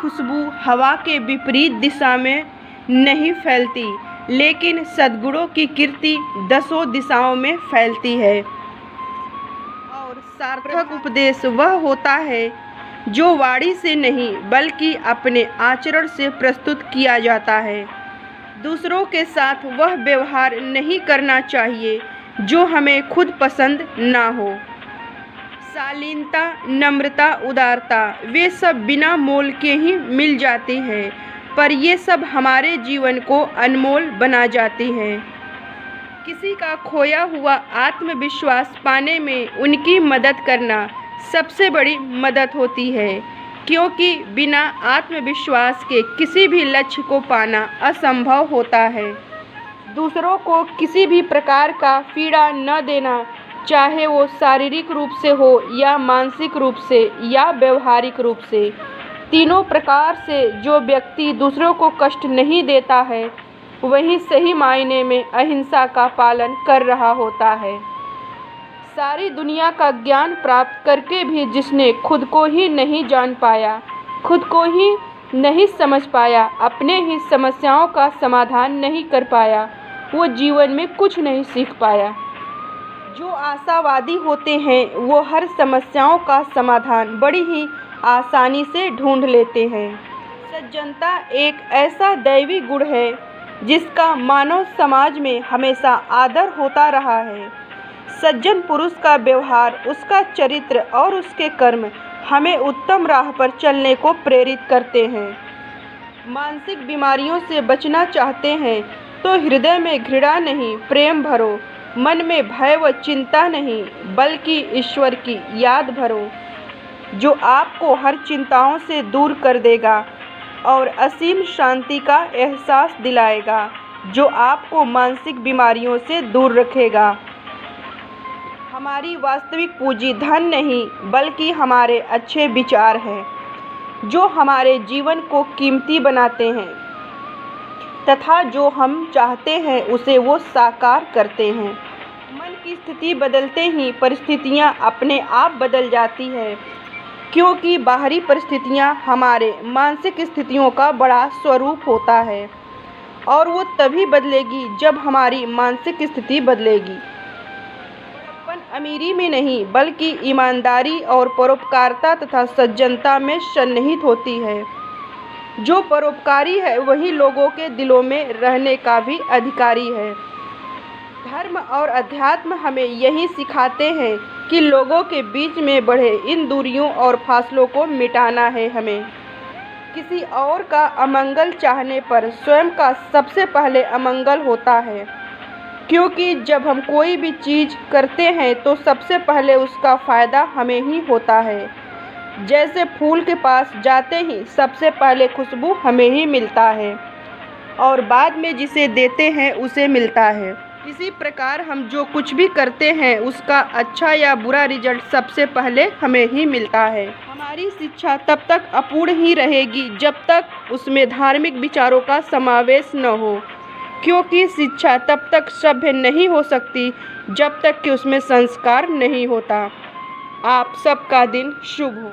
खुशबू हवा के विपरीत दिशा में नहीं फैलती, लेकिन सद्गुणों की कीर्ति दसों दिशाओं में फैलती है। और सार्थक उपदेश वह होता है जो वाणी से नहीं बल्कि अपने आचरण से प्रस्तुत किया जाता है। दूसरों के साथ वह व्यवहार नहीं करना चाहिए जो हमें खुद पसंद ना हो। शालीनता, नम्रता, उदारता वे सब बिना मोल के ही मिल जाती हैं, पर ये सब हमारे जीवन को अनमोल बना जाती हैं। किसी का खोया हुआ आत्मविश्वास पाने में उनकी मदद करना सबसे बड़ी मदद होती है, क्योंकि बिना आत्मविश्वास के किसी भी लक्ष्य को पाना असंभव होता है। दूसरों को किसी भी प्रकार का पीड़ा न देना, चाहे वो शारीरिक रूप से हो या मानसिक रूप से या व्यवहारिक रूप से, तीनों प्रकार से जो व्यक्ति दूसरों को कष्ट नहीं देता है वही सही मायने में अहिंसा का पालन कर रहा होता है। सारी दुनिया का ज्ञान प्राप्त करके भी जिसने खुद को ही नहीं जान पाया, खुद को ही नहीं समझ पाया, अपने ही समस्याओं का समाधान नहीं कर पाया, वो जीवन में कुछ नहीं सीख पाया। जो आशावादी होते हैं वो हर समस्याओं का समाधान बड़ी ही आसानी से ढूंढ लेते हैं। सज्जनता एक ऐसा दैवी गुण है जिसका मानव समाज में हमेशा आदर होता रहा है। सज्जन पुरुष का व्यवहार, उसका चरित्र और उसके कर्म हमें उत्तम राह पर चलने को प्रेरित करते हैं। मानसिक बीमारियों से बचना चाहते हैं तो हृदय में घृणा नहीं, प्रेम भरो। मन में भय व चिंता नहीं, बल्कि ईश्वर की याद भरो, जो आपको हर चिंताओं से दूर कर देगा और असीम शांति का एहसास दिलाएगा, जो आपको मानसिक बीमारियों से दूर रखेगा। हमारी वास्तविक पूंजी धन नहीं बल्कि हमारे अच्छे विचार हैं, जो हमारे जीवन को कीमती बनाते हैं तथा जो हम चाहते हैं उसे वो साकार करते हैं। मन की स्थिति बदलते ही परिस्थितियाँ अपने आप बदल जाती है, क्योंकि बाहरी परिस्थितियाँ हमारे मानसिक स्थितियों का बड़ा स्वरूप होता है और वो तभी बदलेगी जब हमारी मानसिक स्थिति बदलेगी। बड़प्पन अमीरी में नहीं बल्कि ईमानदारी और परोपकारिता तथा सज्जनता में सन्निहित होती है। जो परोपकारी है वही लोगों के दिलों में रहने का भी अधिकारी है। धर्म और अध्यात्म हमें यही सिखाते हैं कि लोगों के बीच में बढ़े इन दूरियों और फासलों को मिटाना है हमें। किसी और का अमंगल चाहने पर स्वयं का सबसे पहले अमंगल होता है, क्योंकि जब हम कोई भी चीज़ करते हैं तो सबसे पहले उसका फ़ायदा हमें ही होता है। जैसे फूल के पास जाते ही सबसे पहले खुशबू हमें ही मिलता है और बाद में जिसे देते हैं उसे मिलता है। इसी प्रकार हम जो कुछ भी करते हैं उसका अच्छा या बुरा रिजल्ट सबसे पहले हमें ही मिलता है। हमारी शिक्षा तब तक अपूर्ण ही रहेगी जब तक उसमें धार्मिक विचारों का समावेश न हो, क्योंकि शिक्षा तब तक सभ्य नहीं हो सकती जब तक कि उसमें संस्कार नहीं होता। आप सबका दिन शुभ हो।